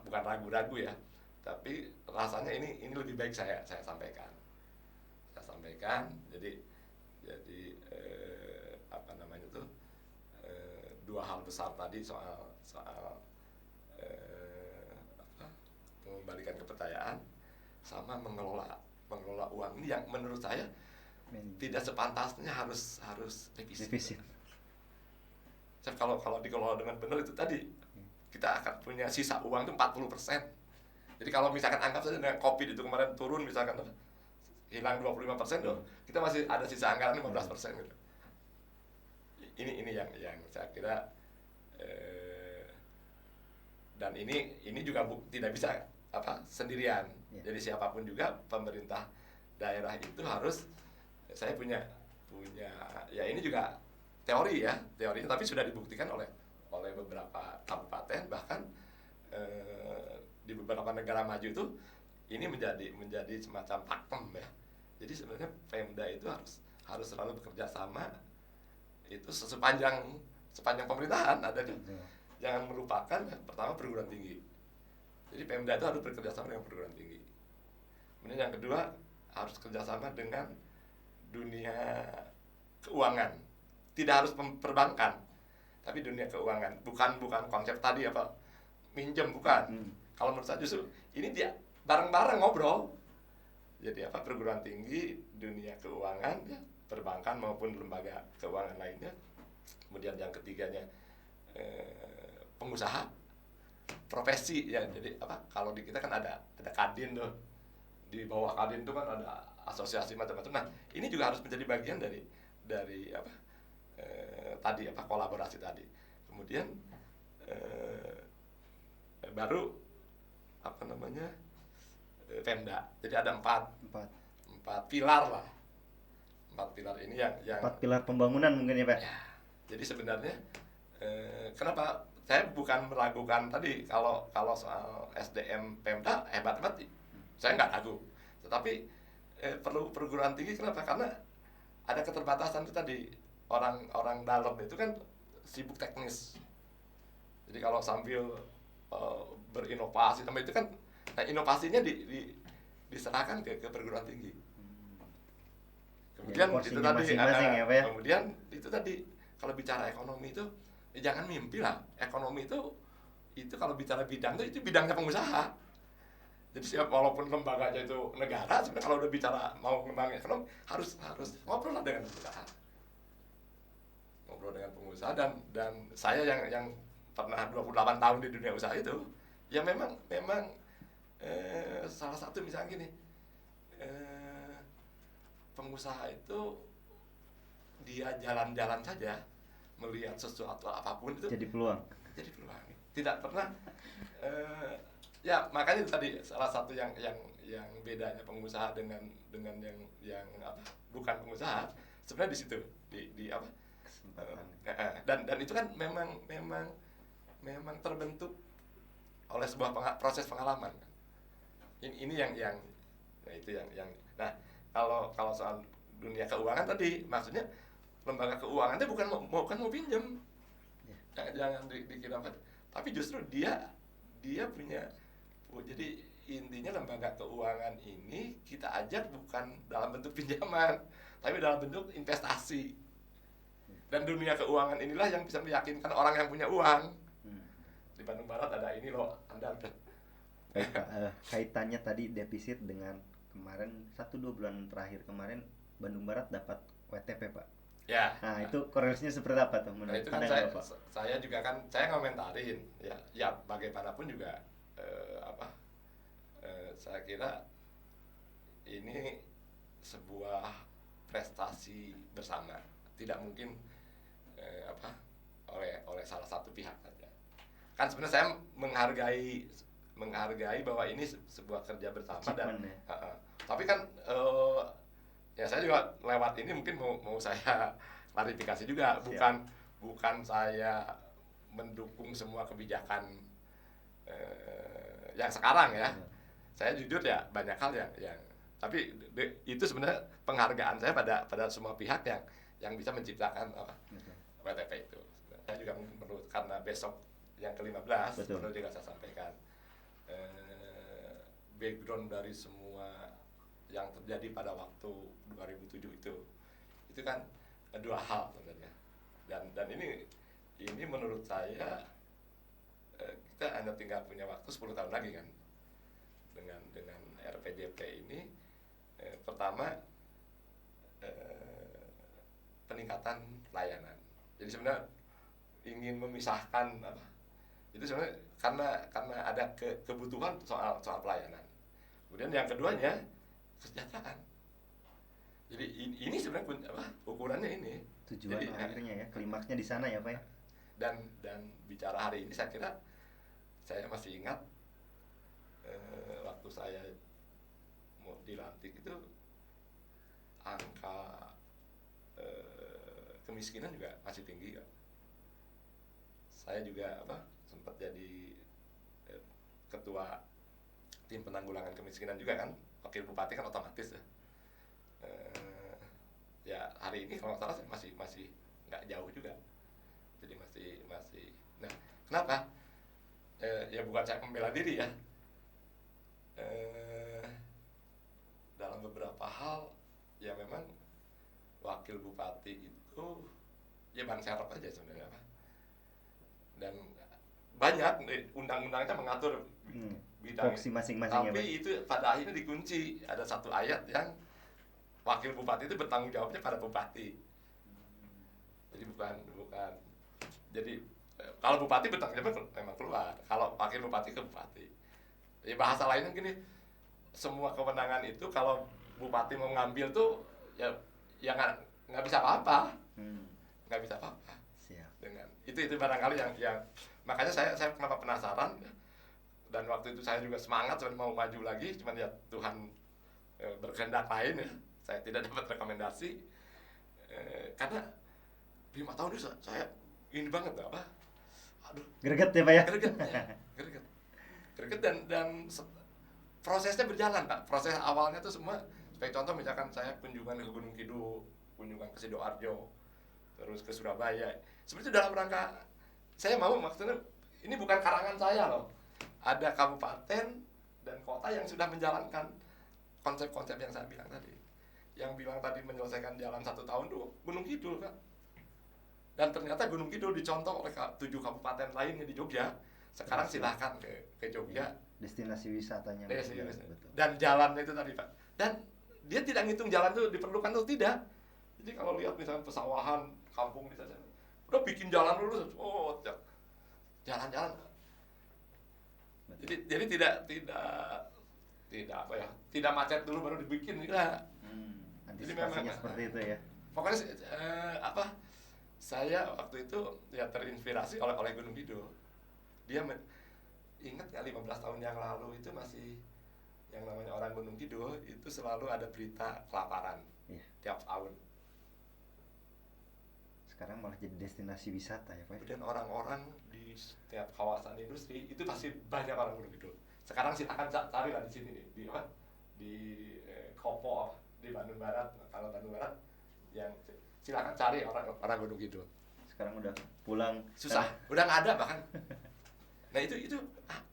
bukan ragu-ragu ya, tapi rasanya ini lebih baik saya sampaikan. Jadi apa namanya tuh, dua hal besar tadi soal apa, mengembalikan kepercayaan sama mengelola uang ini yang menurut saya tidak sepantasnya harus defisit. Kalau dikelola dengan benar itu tadi, kita akan punya sisa uang itu 40%. Jadi kalau misalkan anggap saja dengan COVID itu kemarin turun misalkan hilang 25% loh, kita masih ada sisa anggaran 15% gitu. Ini yang saya kira dan ini juga tidak bisa apa sendirian. Jadi siapapun juga pemerintah daerah itu harus, saya punya ya ini juga teorinya, tapi sudah dibuktikan oleh beberapa kabupaten, bahkan di beberapa negara maju itu ini menjadi semacam pakem ya. Jadi sebenarnya Pemda itu harus selalu bekerja sama itu sepanjang pemerintahan ada tuh. Jangan melupakan pertama perguruan tinggi. Jadi Pemda itu harus bekerja sama dengan perguruan tinggi. Kemudian yang kedua harus kerjasama dengan dunia keuangan. Tidak harus perbankan, tapi dunia keuangan. Bukan konsep tadi apa minjem, bukan. Kalau menurut saya justru ini dia bareng-bareng ngobrol. Jadi apa, perguruan tinggi, dunia keuangan, ya, perbankan maupun lembaga keuangan lainnya. Kemudian yang ketiganya pengusaha, profesi ya. Jadi apa, kalau di kita kan ada Kadin tuh, di bawah Kadin tuh kan ada asosiasi macam-macam. Nah ini juga harus menjadi bagian dari apa tadi apa, kolaborasi tadi. Kemudian baru apa namanya, Pemda. Jadi ada empat pilar lah. 4 pilar ini yang 4 pilar pembangunan mungkin ya Pak. Ya, jadi sebenarnya kenapa saya bukan meragukan tadi kalau soal SDM Pemda hebat, saya nggak ragu. Tetapi perlu perguruan tinggi, kenapa? Karena ada keterbatasan itu tadi, orang dalam itu kan sibuk teknis. Jadi kalau sambil berinovasi sama itu kan, nah inovasinya diserahkan ke perguruan tinggi. Kemudian itu tadi ya, kemudian itu tadi kalau bicara ekonomi itu jangan mimpi lah. Ekonomi itu kalau bicara bidang itu bidangnya pengusaha. Jadi walaupun lembaganya itu negara, sebenarnya kalau udah bicara mau ngembangin ekonomi harus ngobrol lah dengan pengusaha. Ngobrol dengan pengusaha, dan saya yang pernah 28 tahun di dunia usaha itu, ya memang salah satu misalnya gini, pengusaha itu dia jalan-jalan saja melihat sesuatu apapun itu Jadi peluang. tidak pernah ya makanya tadi salah satu yang bedanya pengusaha dengan yang apa bukan pengusaha sebenarnya di situ di apa dan itu kan memang terbentuk oleh sebuah proses pengalaman kan. Ini yang nah itu yang nah kalau soal dunia keuangan tadi maksudnya lembaga keuangan itu bukan mau pinjam jangan dikira apa tapi justru dia punya jadi intinya lembaga keuangan ini kita ajak bukan dalam bentuk pinjaman tapi dalam bentuk investasi dan dunia keuangan inilah yang bisa meyakinkan orang yang punya uang di Bandung Barat ada ini loh Anda Baik Pak, kaitannya tadi defisit dengan kemarin 1-2 bulan terakhir kemarin Bandung Barat dapat WTP Pak. ya Nah itu korelasinya seperti apa tuh menurut itu kan pandangan Bapak? saya juga kan saya ngomentarin ya bagaimanapun juga saya kira ini sebuah prestasi bersama tidak mungkin oleh salah satu pihak saja kan sebenarnya saya menghargai bahwa ini sebuah kerja bersama dan tapi kan ya saya juga lewat ini mungkin mau saya klarifikasi juga bukan saya mendukung semua kebijakan yang sekarang ya. Saya jujur ya banyak hal yang tapi itu sebenarnya penghargaan saya pada semua pihak yang bisa menciptakan WTP itu. Saya juga mungkin perlu karena besok yang ke-15 perlu juga saya sampaikan background dari semua yang terjadi pada waktu 2007 itu kan dua hal sebenarnya dan ini menurut saya kita hanya tinggal punya waktu 10 tahun lagi kan dengan RPJP ini pertama peningkatan layanan jadi sebenarnya ingin memisahkan apa itu sebenarnya karena ada kebutuhan soal pelayanan kemudian yang keduanya kesejahteraan jadi ini sebenarnya ukurannya ini tujuan jadi, akhirnya ya klimaksnya di sana ya Pak ya dan bicara hari ini saya kira saya masih ingat waktu saya mau dilantik itu angka kemiskinan juga masih tinggi kan saya juga sempat jadi ketua tim penanggulangan kemiskinan juga kan wakil bupati kan otomatis ya ya hari ini kalau nggak salah saya masih nggak jauh juga jadi masih nah kenapa ya bukan saya membela diri ya dalam beberapa hal ya memang wakil bupati itu ya ban serep aja sebenarnya dan banyak undang-undangnya mengatur bidang masing-masing tapi itu pada akhirnya dikunci ada satu ayat yang wakil bupati itu bertanggung jawabnya pada bupati jadi bukan jadi kalau bupati bertanggung jawab memang keluar kalau wakil bupati ke bupati jadi bahasa lainnya gini semua kewenangan itu kalau bupati mau ngambil tuh ya nggak bisa apa-apa nggak bisa apa-apa dengan itu barangkali yang makanya saya kenapa penasaran dan waktu itu saya juga semangat mau maju lagi cuman ya Tuhan berkehendak lain ya saya tidak dapat rekomendasi karena 5 tahun itu saya ini banget aduh greget ya Pak ya greget dan prosesnya berjalan Pak proses awalnya tuh semua sebagai contoh misalkan saya kunjungan ke Gunung Kidul kunjungan ke Sidoarjo terus ke Surabaya sebenarnya dalam rangka saya mau maksudnya ini bukan karangan saya loh ada kabupaten dan kota yang sudah menjalankan konsep-konsep yang saya bilang tadi yang bilang tadi menyelesaikan jalan 1 tahun tuh Gunung Kidul kan dan ternyata Gunung Kidul dicontoh oleh 7 kabupaten lainnya di Jogja sekarang silahkan ke Jogja destinasi wisatanya dan jalannya itu tadi Pak dan dia tidak ngitung jalan itu diperlukan atau tidak jadi kalau lihat misalnya pesawahan kampung di sana udah bikin jalan dulu jalan-jalan jadi tidak apa ya tidak macet dulu baru dibikin enggak antisipasinya seperti itu ya pokoknya saya waktu itu ya terinspirasi oleh Gunung Kidul. Dia ingat nggak 15 tahun yang lalu itu masih yang namanya orang Gunung Kidul itu selalu ada berita kelaparan tiap tahun. Sekarang malah jadi destinasi wisata ya Pak. Dan orang-orang di setiap kawasan industri itu pasti banyak orang Gunung Kidul. Sekarang silakan cari lah di sini nih, di Kopo di Bandung Barat. Kalau Bandung Barat yang silakan cari orang Gunung Kidul. Sekarang udah pulang susah, udah nggak ada bahkan. Nah itu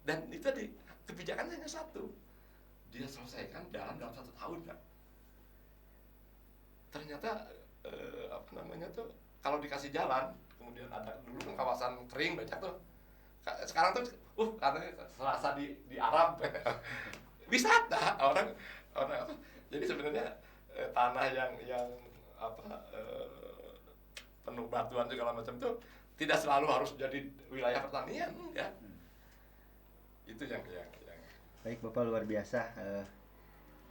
dan itu tadi kebijakannya hanya satu, dia selesaikan dalam 1 tahun kan. Ternyata kalau dikasih jalan, kemudian ada dulu kan kawasan kering banyak tuh. Sekarang tuh katanya serasa di Arab. Wisata orang jadi sebenarnya tanah yang penuh batuan segala macam itu tidak selalu harus jadi wilayah pertanian, enggak. Itu yang baik Bapak, luar biasa.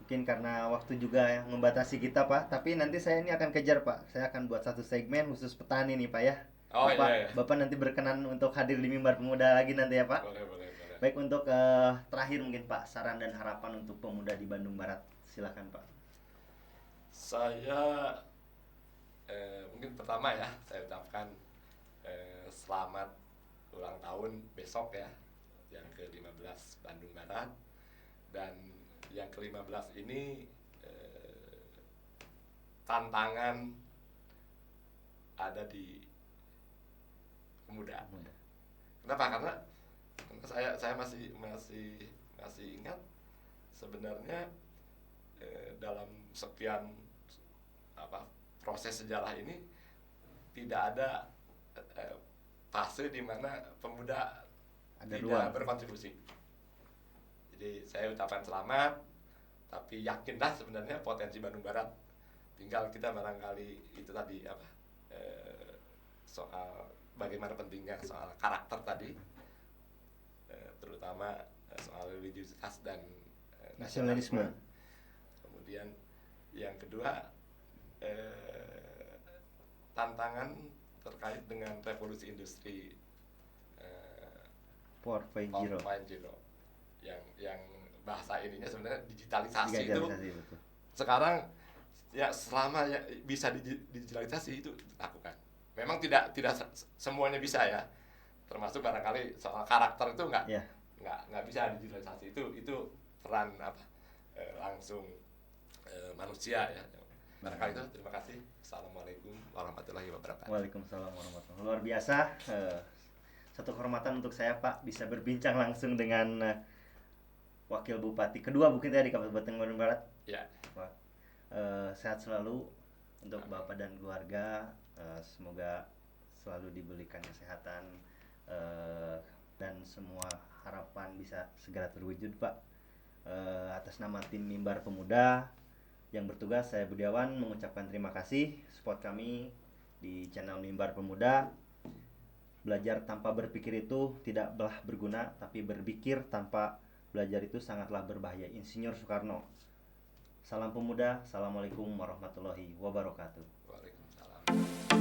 Mungkin karena waktu juga yang membatasi kita Pak, tapi nanti saya ini akan kejar Pak. Saya akan buat satu segmen khusus petani nih Pak ya. Bapak, iya. Bapak nanti berkenan untuk hadir di Mimbar Pemuda lagi nanti ya Pak. Boleh. Baik, untuk terakhir mungkin Pak, saran dan harapan untuk pemuda di Bandung Barat, silakan Pak. Saya mungkin pertama ya, saya ucapkan selamat ulang tahun besok ya, yang ke-15 Bandung Barat. Dan yang ke-15 ini tantangan ada di pemuda. Kenapa? Karena saya masih ingat sebenarnya dalam sekian proses sejarah ini tidak ada fase di mana pemuda tidak berkontribusi. Jadi saya ucapkan selamat, tapi yakinlah sebenarnya potensi Bandung Barat. Tinggal kita barangkali itu tadi soal bagaimana pentingnya soal karakter tadi, terutama soal religiusitas dan nasionalisme. Kemudian yang kedua, tantangan terkait dengan revolusi industri 4.0 yang bahasa ininya sebenarnya digitalisasi itu betul. Sekarang ya selama ya bisa digitalisasi itu lakukan. Memang tidak semuanya bisa ya, termasuk barangkali soal karakter itu nggak bisa digitalisasi, itu peran langsung manusia ya. Barangkali itu. Terima kasih. Assalamualaikum warahmatullahi wabarakatuh. Waalaikumsalam warahmatullahi wabarakatuh. Luar biasa. Satu kehormatan untuk saya Pak bisa berbincang langsung dengan Wakil Bupati kedua mungkin ya di Kabupaten Bandung Barat. Ya. Pak, sehat selalu untuk Bapak dan keluarga. Semoga selalu diberikan kesehatan dan semua harapan bisa segera terwujud Pak. Atas nama tim Mimbar Pemuda yang bertugas, saya Budiawan mengucapkan terima kasih support kami di channel Mimbar Pemuda. Belajar tanpa berpikir itu tidaklah berguna, tapi berpikir tanpa belajar itu sangatlah berbahaya. Insinyur Soekarno. Salam pemuda. Assalamualaikum warahmatullahi wabarakatuh. Waalaikumsalam.